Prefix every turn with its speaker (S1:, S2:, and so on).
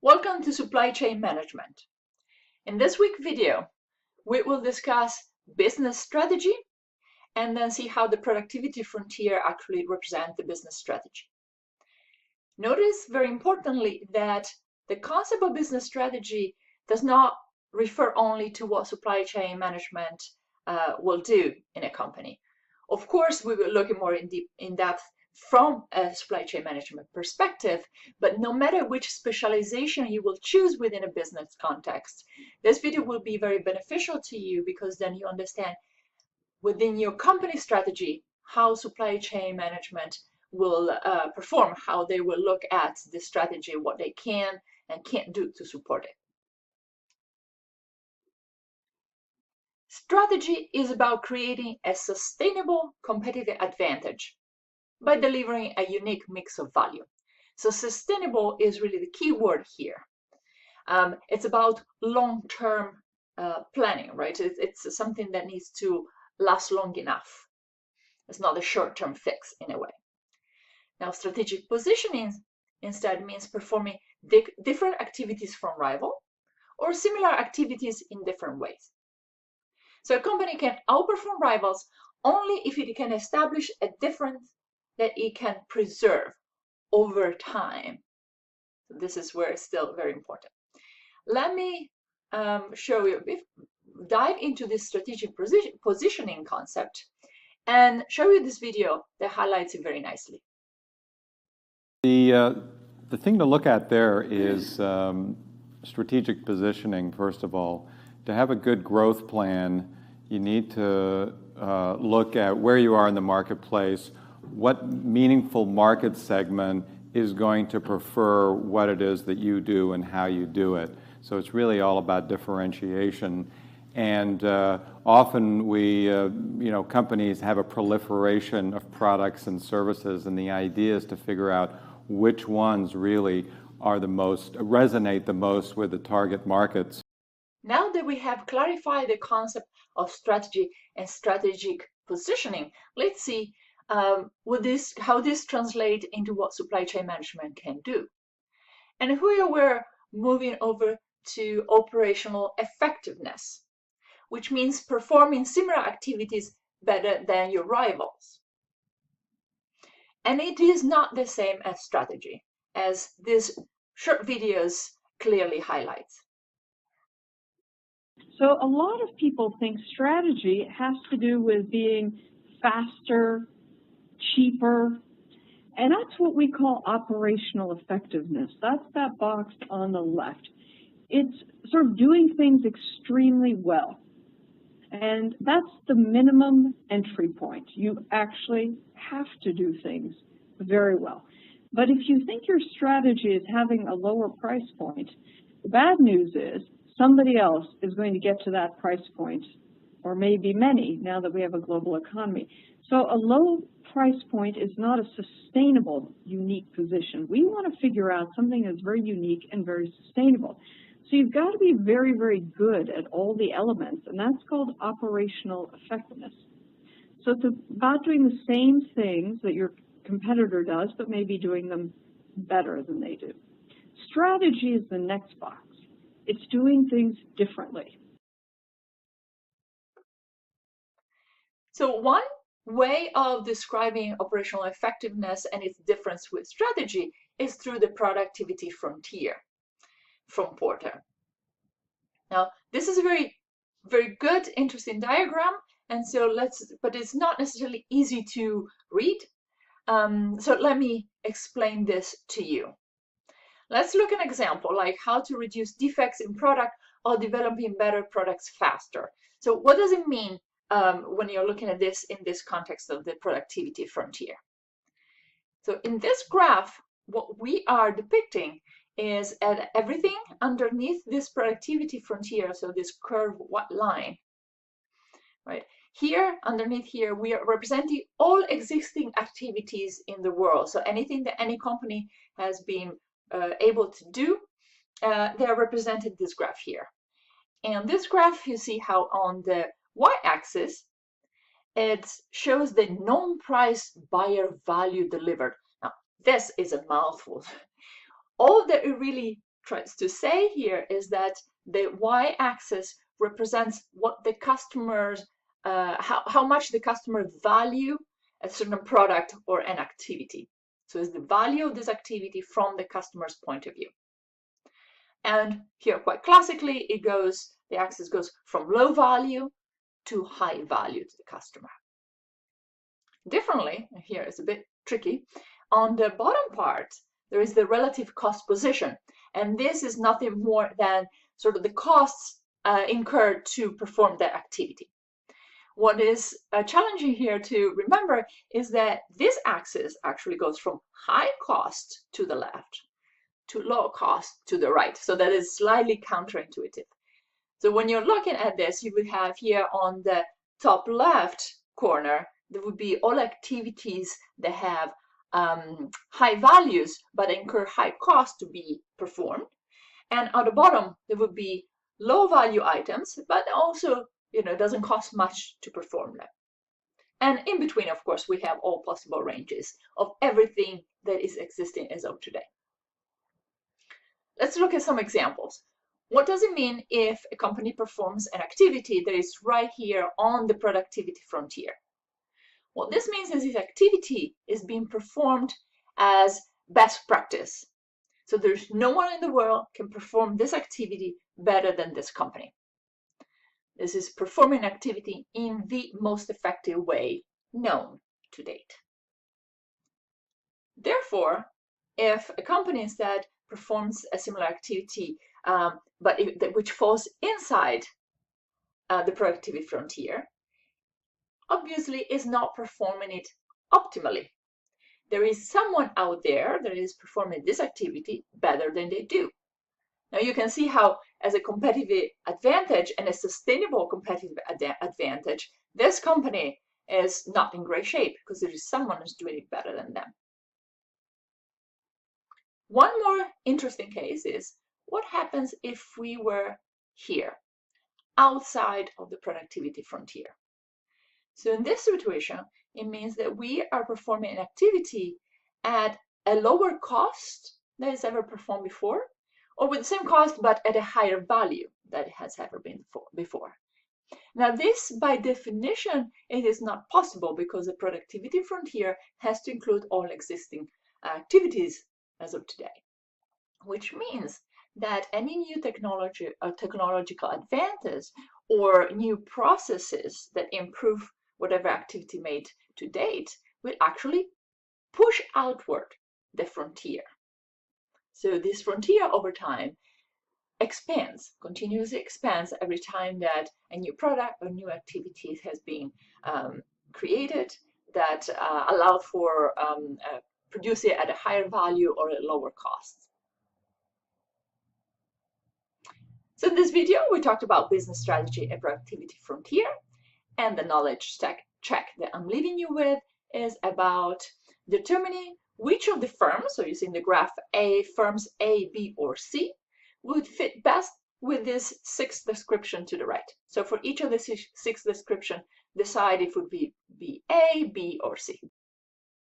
S1: Welcome to Supply Chain Management. In this week's video, we will discuss business strategy and then see how the productivity frontier actually represents the business strategy. Notice very importantly that the concept of business strategy does not refer only to what supply chain management will do in a company. Of course, we will look more in depth from a supply chain management perspective, but no matter which specialization you will choose within a business context, this video will be very beneficial to you because then you understand within your company strategy how supply chain management will perform, how they will look at the strategy, what they can and can't do to support it. Strategy is about creating a sustainable competitive advantage by delivering a unique mix of value. So sustainable is really the key word here. It's about long-term planning, right? It's something that needs to last long enough. It's not a short-term fix in a way. Now, strategic positioning instead means performing different activities from rival or similar activities in different ways. So a company can outperform rivals only if it can establish a difference that it can preserve over time. So this is where it's still very important. Let me show you, dive into this strategic positioning concept and show you this video that highlights it very nicely.
S2: The thing to look at there is strategic positioning, first of all. To have a good growth plan, you need to look at where you are in the marketplace, what meaningful market segment is going to prefer what it is that you do and how you do it. So it's really all about differentiation. And often companies have a proliferation of products and services, and the idea is to figure out which ones really are resonate the most with the target markets.
S1: Now that we have clarified the concept of strategy and strategic positioning, let's see how this translates into what supply chain management can do. And here we're moving over to operational effectiveness, which means performing similar activities better than your rivals. And it is not the same as strategy, as these short videos clearly highlight.
S3: So a lot of people think strategy has to do with being faster, cheaper, and that's what we call operational effectiveness. That's that box on the left. It's sort of doing things extremely well. And that's the minimum entry point. You actually have to do things very well. But if you think your strategy is having a lower price point, the bad news is somebody else is going to get to that price point, or maybe many, now that we have a global economy. So a low price point is not a sustainable, unique position. We want to figure out something that's very unique and very sustainable. So you've got to be very, very good at all the elements, and that's called operational effectiveness. So it's about doing the same things that your competitor does, but maybe doing them better than they do. Strategy is the next box. It's doing things differently.
S1: So one way of describing operational effectiveness and its difference with strategy is through the productivity frontier from Porter. Now, this is a very, very good, interesting diagram, and so but it's not necessarily easy to read. So let me explain this to you. Let's look at an example, like how to reduce defects in product or developing better products faster. So what does it mean when you're looking at this in this context of the productivity frontier? So in this graph, what we are depicting is at everything underneath this productivity frontier, so this curved line, right? Here, underneath here, we are representing all existing activities in the world. So anything that any company has been able to do, they are represented this graph here. And this graph, you see how on the y-axis, it shows the non-price buyer value delivered. Now, this is a mouthful. All that it really tries to say here is that the y-axis represents what the customers, how much the customer value a certain product or an activity. So it's the value of this activity from the customer's point of view. And here, quite classically, the axis goes from low value to high value to the customer. Differently, here it's a bit tricky, on the bottom part, there is the relative cost position. And this is nothing more than sort of the costs incurred to perform that activity. What is challenging here to remember is that this axis actually goes from high cost to the left to low cost to the right. So that is slightly counterintuitive. So when you're looking at this, you would have here on the top left corner, there would be all activities that have high values but incur high cost to be performed. And at the bottom, there would be low value items, but also, it doesn't cost much to perform them. And in between, of course, we have all possible ranges of everything that is existing as of today. Let's look at some examples. What does it mean if a company performs an activity that is right here on the productivity frontier? What this means is this activity is being performed as best practice. So there's no one in the world can perform this activity better than this company. This is performing activity in the most effective way known to date. Therefore, if a company instead performs a similar activity, which falls inside the productivity frontier, obviously is not performing it optimally. There is someone out there that is performing this activity better than they do. Now you can see how, as a competitive advantage and a sustainable competitive advantage, this company is not in great shape because there is someone who's doing it better than them. One more interesting case is what happens if we were here, outside of the productivity frontier. So in this situation, it means that we are performing an activity at a lower cost than it's ever performed before, or with the same cost but at a higher value than it has ever been before. Now this, by definition, it is not possible because the productivity frontier has to include all existing activities as of today, which means that any new technology or technological advantage or new processes that improve whatever activity made to date will actually push outward the frontier. So this frontier over time expands, continuously expands every time that a new product or new activity has been created that allow for producing at a higher value or a lower cost. So in this video, we talked about business strategy and productivity frontier, and the knowledge check that I'm leaving you with is about determining which of the firms, so using the graph firms A, B, or C, would fit best with this sixth description to the right. So for each of the six description, decide if it would be A, B, or C.